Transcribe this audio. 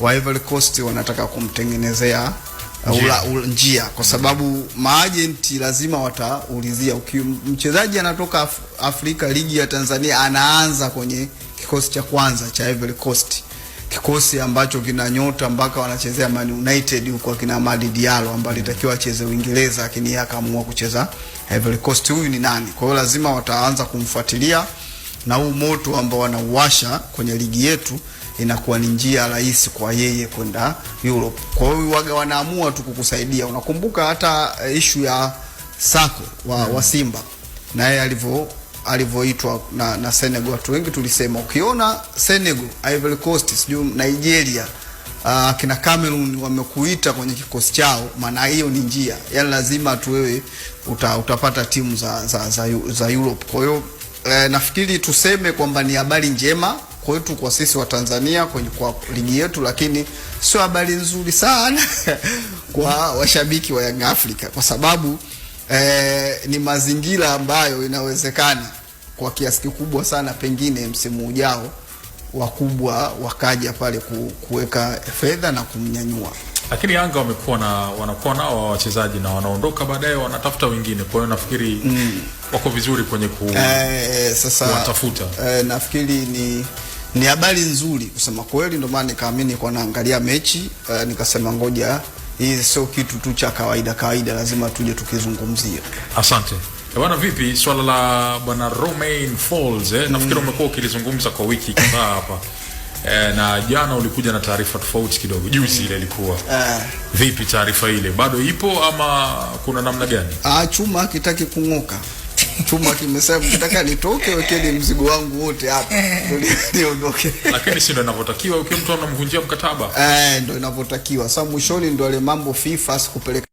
wa Ivory Coast wanataka kumtengenezea njia kwa sababu maagenti lazima wataulizia mchezaji anatoka Afrika, ligi ya Tanzania, anaanza kwenye kikosi cha kwanza cha Ivory Coast, kikosi ambacho kina nyota mpaka wanachezea Man United huko, kina Amadi Diallo ambaye alitakiwa acheze Uingereza lakini yeye akaamua kucheza Ivory Coast. Huyu ni nani? Kwa hiyo lazima wataanza kumfuatilia, na huu moto ambao wanauwasha kwenye ligi yetu inakuwa ni njia rahisi kwa yeye kwenda Europe. Kwa hiyo waga wanaamua tu kukusaidia. Unakumbuka hata issue ya Sako wa Simba na yeye alivyoitwa na Senegal, watu wengi tulisema ukiona Senegal, Ivory Coast, sijui Nigeria, kina Cameroon wamekuita kwenye kikosi chao, maana hiyo ni njia. Yaani lazima tu wewe utapata timu za Europe. Kwa hiyo nafikiri tuseme kwamba ni habari njema kwetu, kwa sisi wa Tanzania kwa ligi yetu, lakini sio habari nzuri sana kwa washabiki wa Young Africa, kwa sababu ni mazingira ambayo inawezekana kwa kiasi kikubwa sana pengine msimu ujao wakubwa wakaja pale kuweka fedha na kumnyanyua. Lakini Yanga wanakuwa nao wachezaji na wanaondoka baadaye wanatafuta wengine. Kwa hiyo nafikiri wako vizuri kwenye sasa watafuta. Nafikiri ni habari nzuri kusema kweli, ndio maana nikaamini kwa naangalia mechi nikasema ngoja, hii sio kitu tu cha kawaida, lazima tuje tukizungumzia. Asante. Bwana, vipi swala la bwana Romain Folz nafikiri umekuwa ukilizungumza kwa wiki kadhaa hapa. Na jana ulikuja na taarifa tofauti kidogo. Juzi ile ilikuwa. Vipi taarifa ile? Bado ipo ama kuna namna gani? Chuma kitaki kungoka. Chuma kimesema kitaka nitoke, wekeni mzigo wangu wote hapa niondoke. Lakini si ndio inavyotakiwa ukiwa mtu anamvunjia mkataba? Ndio inavyotakiwa. Sasa mwishoni ndio ile mambo FIFA sikupeleka